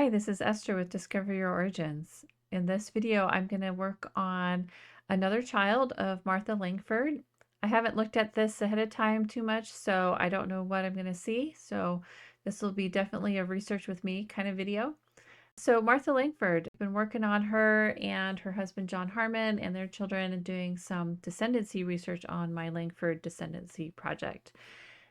Hi, this is Esther with Discover Your Origins. In this video, I'm going to work on another child of Martha Langford. I haven't looked at this ahead of time too much, so I don't know what I'm going to see. So this will be definitely a research with me kind of video. So Martha Langford, I've been working on her and her husband John Harmon and their children and doing some descendancy research on my Langford Descendancy project.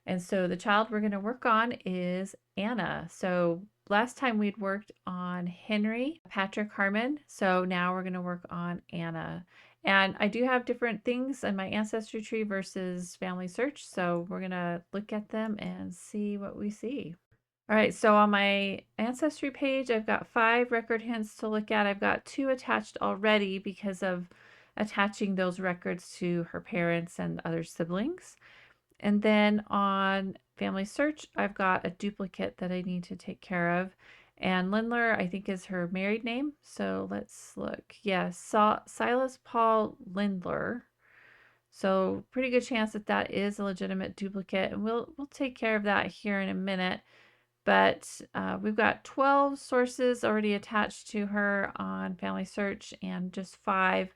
And so the child we're going to work on is Anna. So last time we'd worked on Henry Patrick Harmon. So now we're going to work on Anna. And I do have different things in my ancestry tree versus family search. So we're going to look at them and see what we see. All right, so on my ancestry page, I've got 5 record hints to look at. I've got 2 attached already because of attaching those records to her parents and other siblings. And then on family search, I've got a duplicate that I need to take care of. And Lindler, I think, is her married name. So let's look. Yes, Silas Paul Lindler. So pretty good chance that that is a legitimate duplicate. And we'll take care of that here in a minute. But we've got 12 sources already attached to her on family search and just 5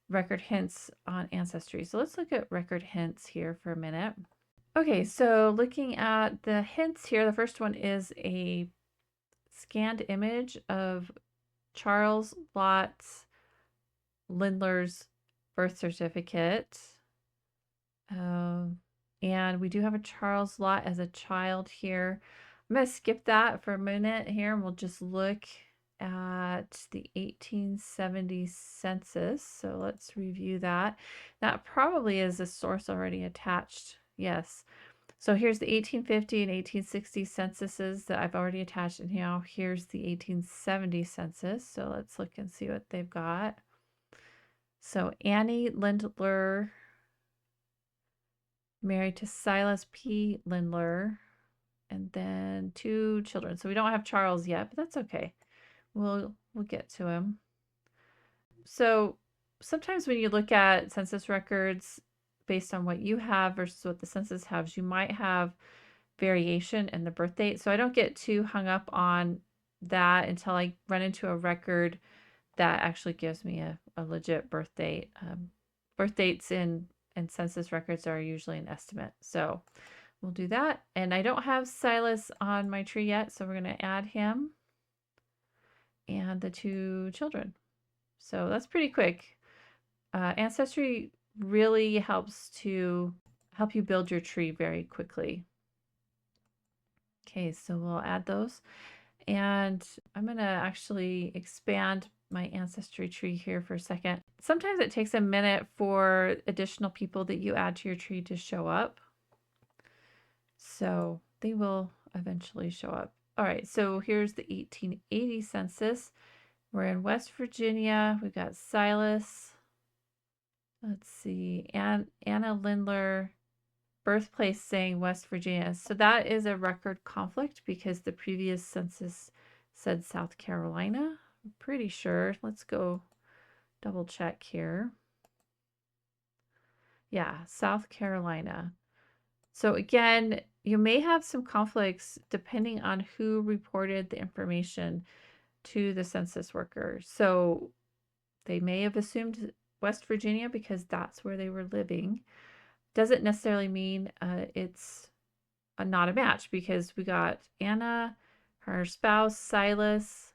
record hints on ancestry. So let's look at record hints here for a minute. Okay, so looking at the hints here, the first one is a scanned image of Charles Lott Lindler's birth certificate. And we do have a Charles Lott as a child here. I'm going to skip that for a minute here and we'll just look at the 1870 census. So let's review that. That probably is a source already attached. Yes. So here's the 1850 and 1860 censuses that I've already attached, and now here's the 1870 census. So let's look and see what they've got. So Annie Lindler, married to Silas P. Lindler, and then 2 children. So we don't have Charles yet, but that's okay. We'll get to him. So sometimes when you look at census records based on what you have versus what the census has, you might have variation in the birth date. So I don't get too hung up on that until I run into a record that actually gives me a legit birth date. Birth dates in census records are usually an estimate. So we'll do that. And I don't have Silas on my tree yet, so we're going to add him and the 2 children. So that's pretty quick. Ancestry really helps to help you build your tree very quickly. Okay, so we'll add those. And I'm going to actually expand my ancestry tree here for a second. Sometimes it takes a minute for additional people that you add to your tree to show up. So they will eventually show up. All right, so here's the 1880 census. We're in West Virginia. We've got Silas. Let's see, Anna Lindler, birthplace saying West Virginia. So that is a record conflict because the previous census said South Carolina. I'm pretty sure. Let's go double check here. Yeah, South Carolina. So again, you may have some conflicts depending on who reported the information to the census worker. So they may have assumed West Virginia because that's where they were living. Doesn't necessarily mean it's not a match because we got Anna, her spouse, Silas.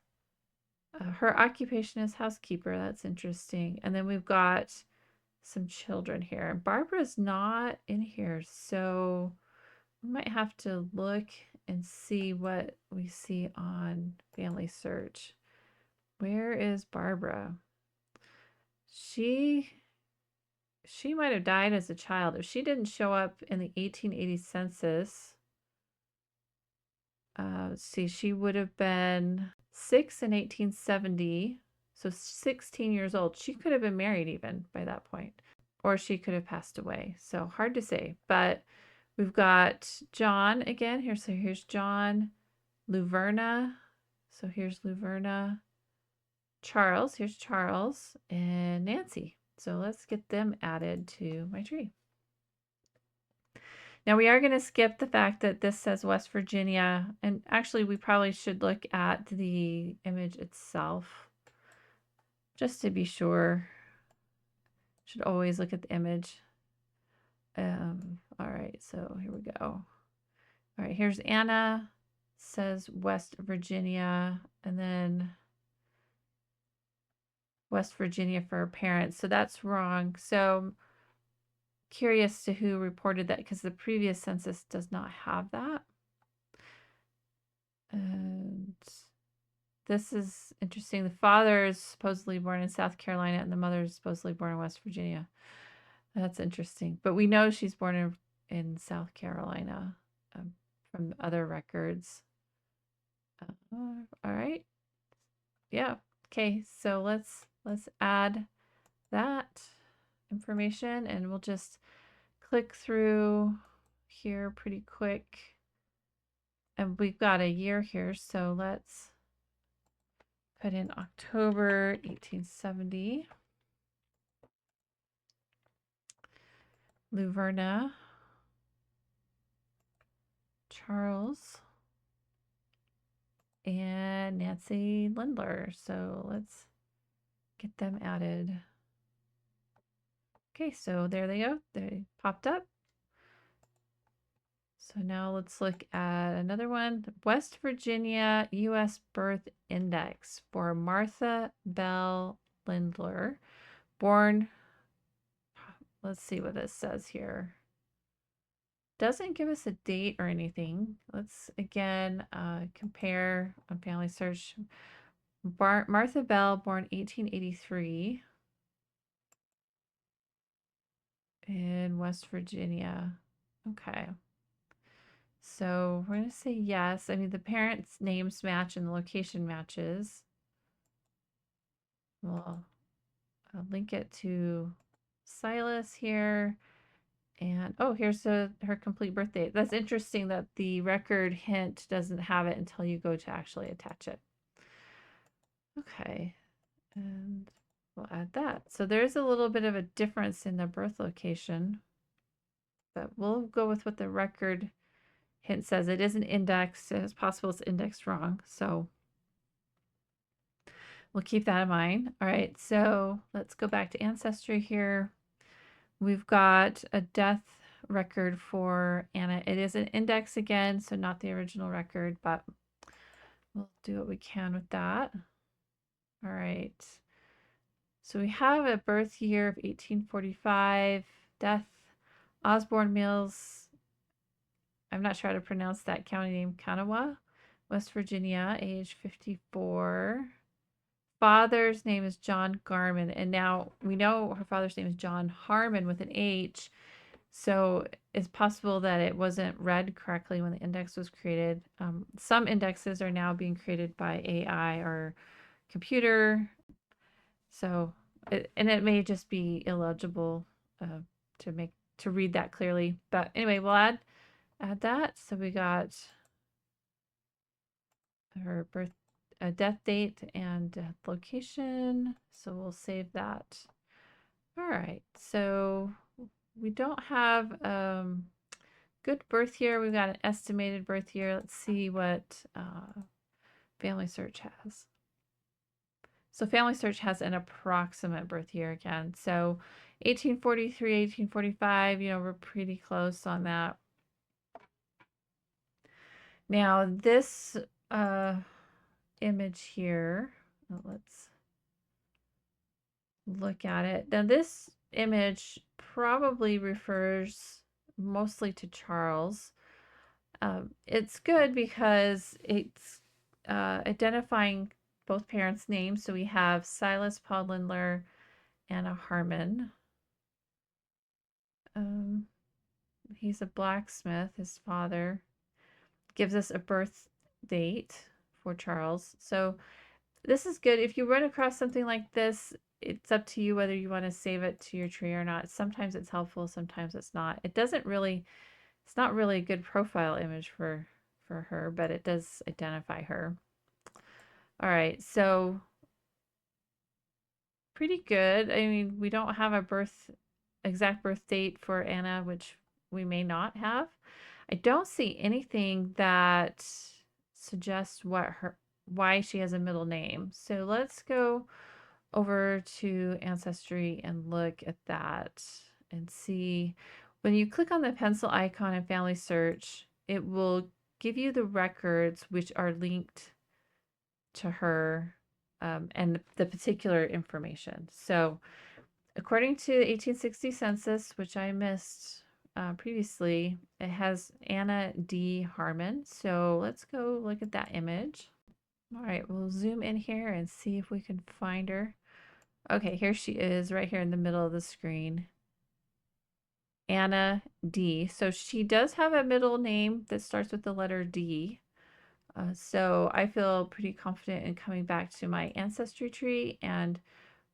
Her occupation is housekeeper. That's interesting. And then we've got some children here. And Barbara's not in here, so we might have to look and see what we see on family search. Where is Barbara? She might have died as a child. If she didn't show up in the 1880 census, let's see, she would have been 6 in 1870, so 16 years old. She could have been married even by that point, or she could have passed away. So hard to say, but we've got John again here. So here's John, Luverna. So here's Luverna. Charles, here's Charles, and Nancy. So let's get them added to my tree. Now we are going to skip the fact that this says West Virginia, and actually we probably should look at the image itself just to be sure. Should always look at the image. All right, so here we go. All right, here's Anna, says West Virginia, and then West Virginia for her parents. So that's wrong. So curious to who reported that because the previous census does not have that. And this is interesting. The father is supposedly born in South Carolina and the mother is supposedly born in West Virginia. That's interesting. But we know she's born in South Carolina from other records. All right. Yeah. Okay. So let's add that information and we'll just click through here pretty quick. And we've got a year here. So let's put in October 1870. Luverna, Charles, and Nancy Lindler. So let's get them added. Okay, so there they go. They popped up. So now let's look at another one. West Virginia U.S. Birth Index for Martha Bell Lindler, born, let's see what this says here. Doesn't give us a date or anything. Let's again compare on Family Search. Martha Bell, born 1883 in West Virginia. Okay. So we're going to say yes. I mean, the parents' names match and the location matches. Well, I'll link it to Silas here. And oh, here's her complete birth date. That's interesting that the record hint doesn't have it until you go to actually attach it. Okay, and we'll add that. So there's a little bit of a difference in the birth location, but we'll go with what the record hint says. It is an index. It's possible it's indexed wrong, so we'll keep that in mind. All right, so let's go back to Ancestry here. We've got a death record for Anna. It is an index again, so not the original record, but we'll do what we can with that. All right. So we have a birth year of 1845, death, Osborne Mills. I'm not sure how to pronounce that county name, Kanawha, West Virginia, age 54. Father's name is John Garman, and now we know her father's name is John Harmon with an H. So it's possible that it wasn't read correctly when the index was created. Some indexes are now being created by AI or computer. So, and it may just be illegible to read that clearly. But anyway, we'll add that. So we got her birth, death date, and death location. So we'll save that. All right. So we don't have good birth year. We've got an estimated birth year. Let's see what Family Search has. So Family Search has an approximate birth year again. So 1843, 1845, we're pretty close on that. Now this image here, let's look at it. Now this image probably refers mostly to Charles. It's good because it's identifying both parents' names. So we have Silas Paul Lindler, Anna Harmon. He's a blacksmith, his father. Gives us a birth date for Charles. So this is good. If you run across something like this, it's up to you whether you want to save it to your tree or not. Sometimes it's helpful, sometimes it's not. It's not really a good profile image for her, but it does identify her. All right, so pretty good. I mean, we don't have a exact birth date for Anna, which we may not have. I don't see anything that suggests why she has a middle name. So let's go over to Ancestry and look at that and see. When you click on the pencil icon in Family Search, it will give you the records which are linked to her and the particular information. So according to the 1860 census, which I missed previously, it has Anna D. Harmon. So let's go look at that image. All right, we'll zoom in here and see if we can find her. Okay, here she is right here in the middle of the screen. Anna D. So she does have a middle name that starts with the letter D. So I feel pretty confident in coming back to my ancestry tree, and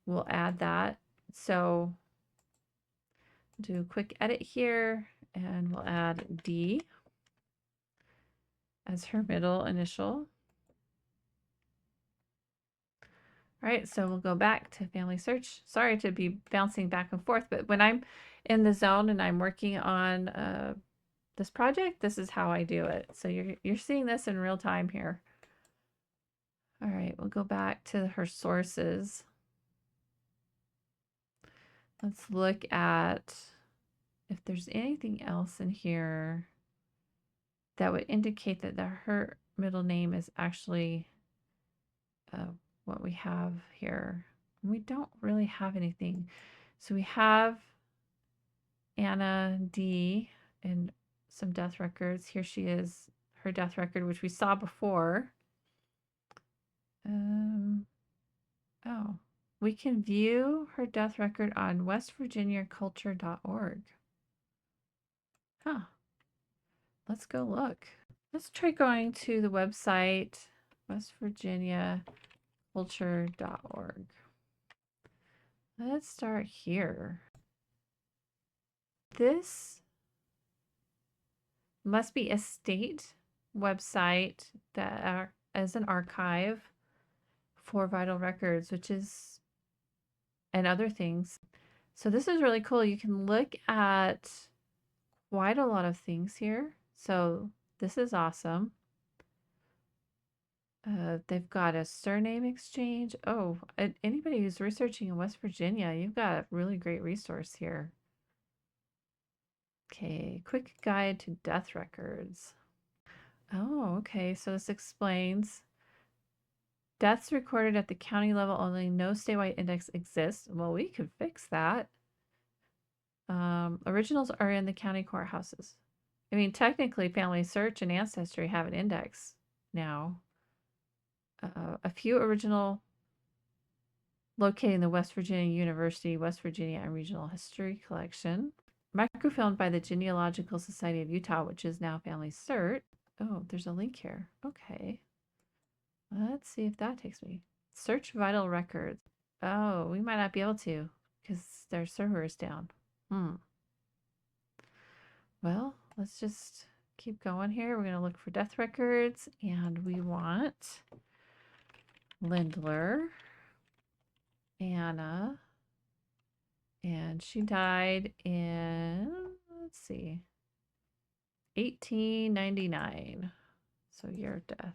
we'll add that. So do a quick edit here, and we'll add D as her middle initial. All right, so we'll go back to Family Search. Sorry to be bouncing back and forth, but when I'm in the zone and I'm working on this project, this is how I do it. So you're seeing this in real time here. All right, we'll go back to her sources. Let's look at if there's anything else in here that would indicate that her middle name is actually what we have here. We don't really have anything. So we have Anna D and some death records. Here she is, her death record, which we saw before. Oh, we can view her death record on westvirginiaculture.org. Huh. Let's go look. Let's try going to the website westvirginiaculture.org. Let's start here. This must be a state website that is an archive for vital records, which is, and other things. So this is really cool. You can look at quite a lot of things here. So this is awesome. They've got a surname exchange. Oh, anybody who's researching in West Virginia, you've got a really great resource here. Okay, quick guide to death records. Oh, okay. So this explains deaths recorded at the county level only. No statewide index exists. Well, we could fix that. Originals are in the county courthouses. I mean, technically, Family Search and Ancestry have an index now. A few original located in the West Virginia University, West Virginia and Regional History Collection. Microfilmed by the Genealogical Society of Utah, which is now Family Search. Oh, there's a link here. Okay. Let's see if that takes me. Search vital records. Oh, we might not be able to because their server is down. Well, let's just keep going here. We're going to look for death records, and we want Lindler, Anna, and she died in, let's see, 1899. So year of death.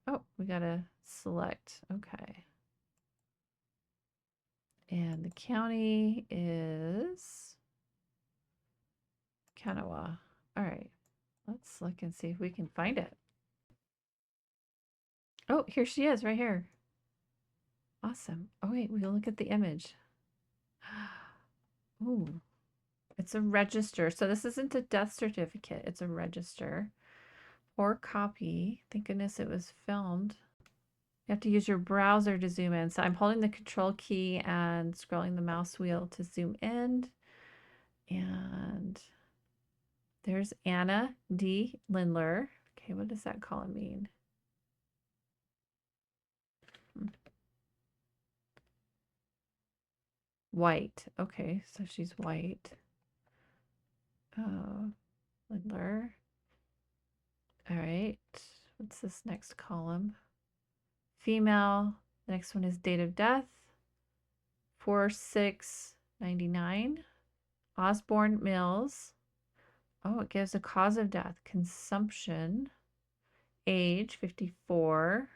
Oh, we got to select. Okay. And the county is Kanawha. All right. Let's look and see if we can find it. Oh, here she is right here. Awesome. Oh, wait, we'll look at the image. Ooh, it's a register. So this isn't a death certificate. It's a register or copy. Thank goodness it was filmed. You have to use your browser to zoom in. So I'm holding the control key and scrolling the mouse wheel to zoom in. And there's Anna D. Lindler. Okay, what does that column mean? White. Okay, so she's white. Lindler. All right. What's this next column? Female. The next one is date of death. 4/6/99. Osborne Mills. Oh, it gives a cause of death, consumption, age 54.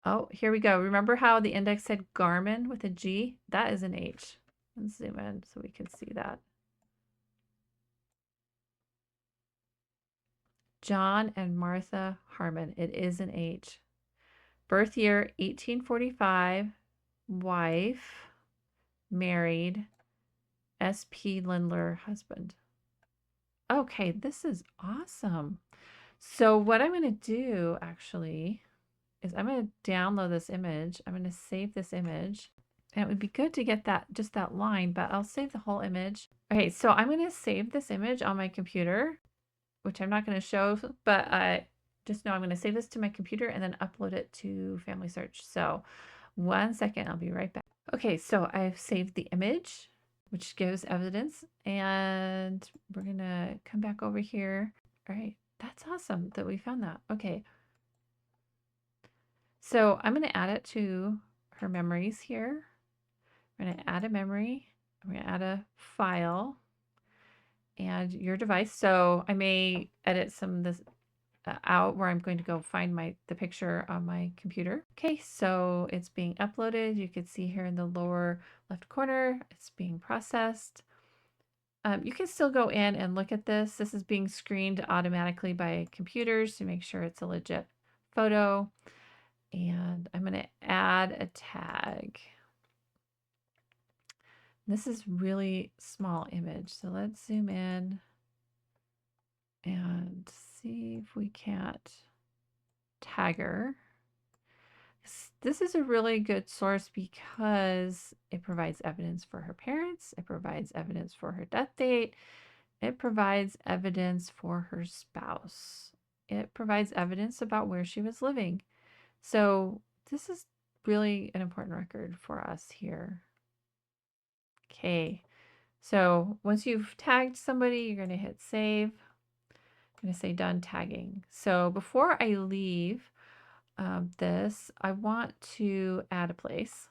Oh, here we go. Remember how the index said Garmin with a G? That is an H. Let's zoom in so we can see that. John and Martha Harmon. It is an H. Birth year 1845. Wife, married, S.P. Lindler, husband. Okay, this is awesome. So what I'm going to do actually is I'm going to download this image. I'm going to save this image. And it would be good to get that, just that line, but I'll save the whole image. Okay, so I'm going to save this image on my computer, which I'm not going to show, but I just know I'm going to save this to my computer and then upload it to Family Search. So 1 second, I'll be right back. Okay, so I've saved the image, which gives evidence, and we're going to come back over here. All right, that's awesome that we found that. Okay. So I'm going to add it to her memories here. I'm going to add a memory. I'm going to add a file and your device. So I may edit some of this out where I'm going to go find the picture on my computer. Okay, so it's being uploaded. You can see here in the lower left corner, it's being processed. You can still go in and look at this. This is being screened automatically by computers to make sure it's a legit photo. And I'm going to add a tag. This is really small image. So let's zoom in and see if we can't tag her. This is a really good source because it provides evidence for her parents. It provides evidence for her death date. It provides evidence for her spouse. It provides evidence about where she was living. So this is really an important record for us here. Okay, so once you've tagged somebody, you're going to hit save. I'm going to say done tagging. So before I leave this, I want to add a place.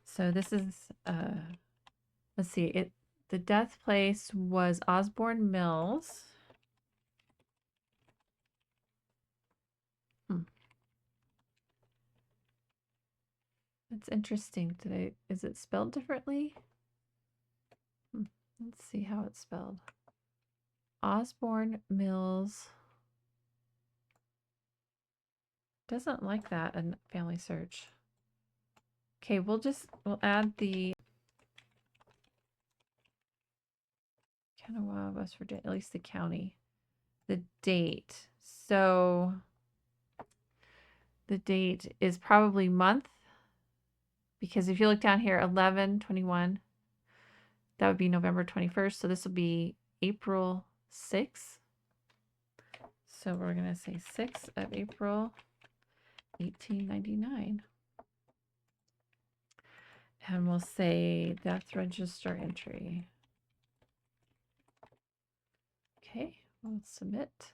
So this is, let's see, the death place was Osborne Mills. That's interesting. Is it spelled differently? Let's see how it's spelled. Osborne Mills. Doesn't like that in Family Search. Okay, we'll add the Kanawha, West Virginia, at least the county. The date. So the date is probably month, because if you look down here, 11/21, that would be November 21st. So this will be April 6th. So we're going to say 6th of April, 1899. And we'll say death register entry. Okay, we'll submit.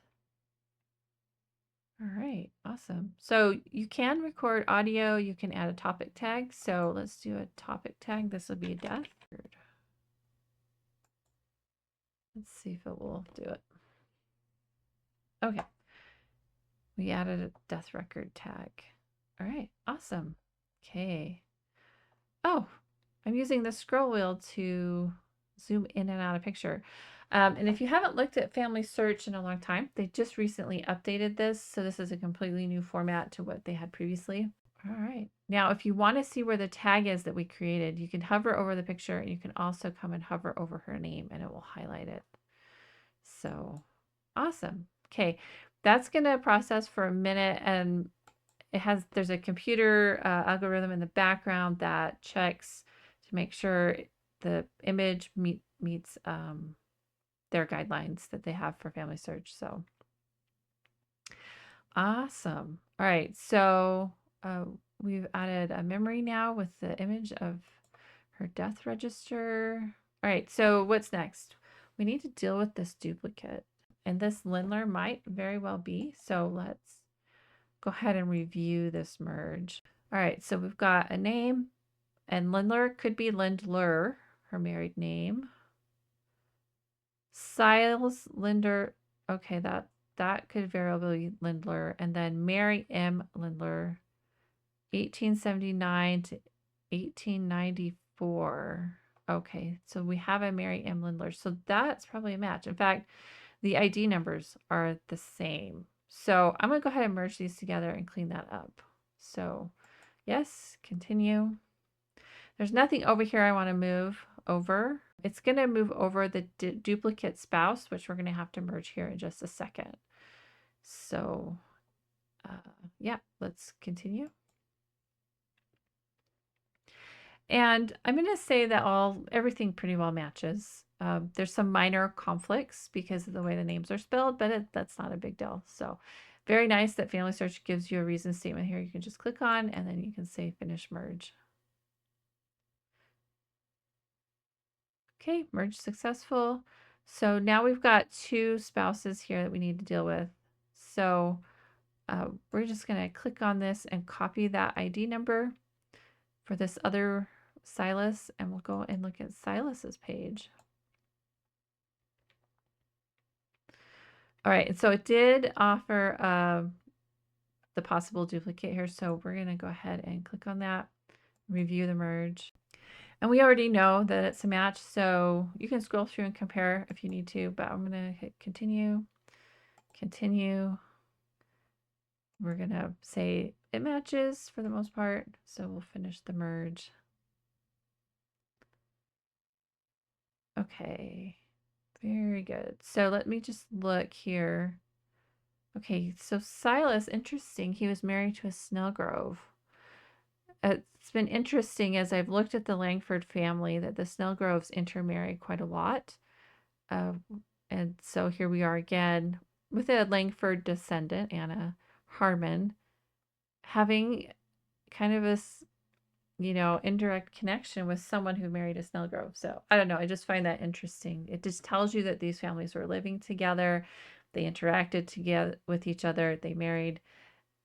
All right, awesome. So you can record audio, you can add a topic tag. So let's do a topic tag. This will be death. Let's see if it will do it. Okay. We added a death record tag. All right, awesome. Okay. Oh, I'm using the scroll wheel to zoom in and out a picture. And if you haven't looked at Family Search in a long time, they just recently updated this. So this is a completely new format to what they had previously. All right. Now, if you want to see where the tag is that we created, you can hover over the picture, and you can also come and hover over her name and it will highlight it. So awesome. Okay. That's going to process for a minute, and there's a computer algorithm in the background that checks to make sure the image meets their guidelines that they have for Family Search. So awesome. All right, so we've added a memory now with the image of her death register. All right, so what's next? We need to deal with this duplicate, and this Lindler might very well be. So let's go ahead and review this merge. All right, so we've got a name, And Lindler could be Lindler, her married name. Siles Linder, okay, that could very well be Lindler. And then Mary M. Lindler, 1879 to 1894. Okay, so we have a Mary M. Lindler. So that's probably a match. In fact, the ID numbers are the same. So I'm going to go ahead and merge these together and clean that up. So yes, continue. There's nothing over here I want to move over. It's going to move over the duplicate spouse, which we're going to have to merge here in just a second. So yeah, let's continue. And I'm going to say that everything pretty well matches. There's some minor conflicts because of the way the names are spelled, but that's not a big deal. So very nice that Family Search gives you a reason statement here. You can just click on and then you can say finish merge. Okay, merge successful. So now we've got two spouses here that we need to deal with. So we're just going to click on this and copy that ID number for this other Silas, and we'll go and look at Silas's page. All right, so it did offer the possible duplicate here, so we're going to go ahead and click on that, review the merge. And we already know that it's a match, so you can scroll through and compare if you need to, but I'm going to hit continue, continue. We're going to say it matches for the most part, so we'll finish the merge. Okay, very good. So let me just look here. Okay, so Silas, interesting. He was married to a Snellgrove. It's been interesting as I've looked at the Langford family that the Snellgroves intermarry quite a lot. And so here we are again with a Langford descendant, Anna Harmon, having kind of a, indirect connection with someone who married a Snellgrove. So I don't know. I just find that interesting. It just tells you that these families were living together. They interacted together with each other. They married.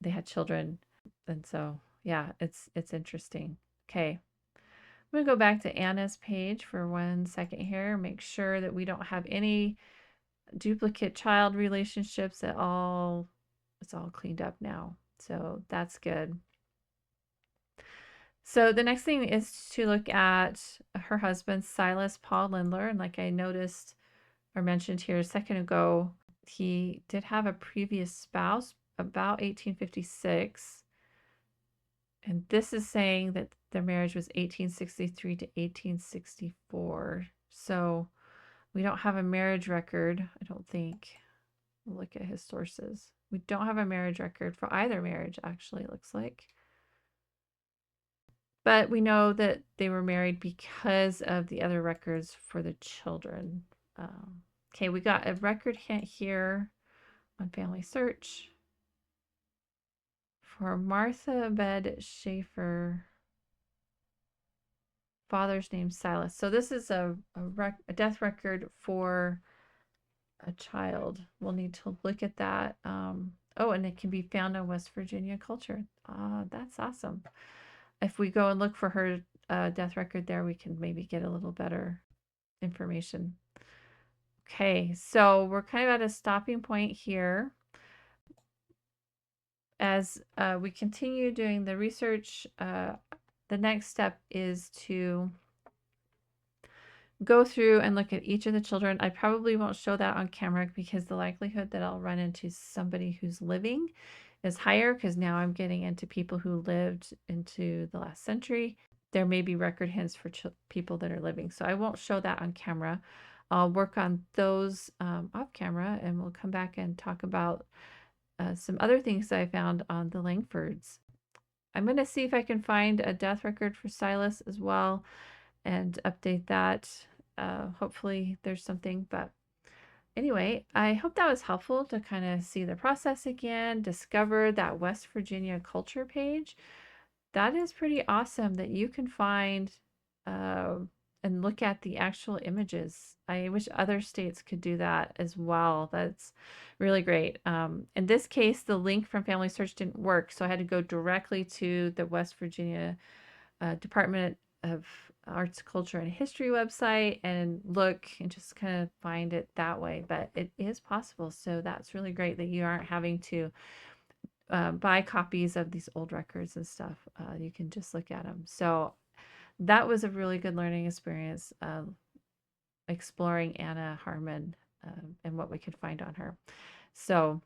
They had children. And so, yeah, it's interesting. Okay. I'm going to go back to Anna's page for 1 second here. Make sure that we don't have any duplicate child relationships at all. It's all cleaned up now. So that's good. So the next thing is to look at her husband, Silas Paul Lindler. And like I noticed or mentioned here a second ago, he did have a previous spouse about 1856. And this is saying that their marriage was 1863 to 1864. So we don't have a marriage record, I don't think. We'll look at his sources. We don't have a marriage record for either marriage, actually, it looks like. But we know that they were married because of the other records for the children. Okay, we got a record hint here on Family Search for Martha Bed Schaefer. Father's name Silas. So this is a death record for a child. We'll need to look at that. Oh, and it can be found on West Virginia Culture. That's awesome. If we go and look for her death record there, we can maybe get a little better information. Okay, so we're kind of at a stopping point here. As we continue doing the research, the next step is to go through and look at each of the children. I probably won't show that on camera because the likelihood that I'll run into somebody who's living is higher, because now I'm getting into people who lived into the last century. There may be record hints for people that are living, so I won't show that on camera. I'll work on those off camera, and we'll come back and talk about some other things that I found on the Langfords. I'm going to see if I can find a death record for Silas as well and update that. Hopefully there's something, but anyway, I hope that was helpful to kind of see the process again, discover that West Virginia culture page. That is pretty awesome that you can find and look at the actual images. I wish other states could do that as well. That's really great. In this case, the link from Family Search didn't work, so I had to go directly to the West Virginia Department of arts, culture, and history website and look and just kind of find it that way. But it is possible. So that's really great that you aren't having to buy copies of these old records and stuff. You can just look at them. So that was a really good learning experience, exploring Anna Harmon and what we could find on her. So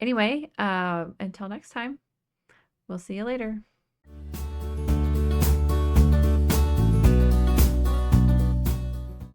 anyway, until next time, we'll see you later.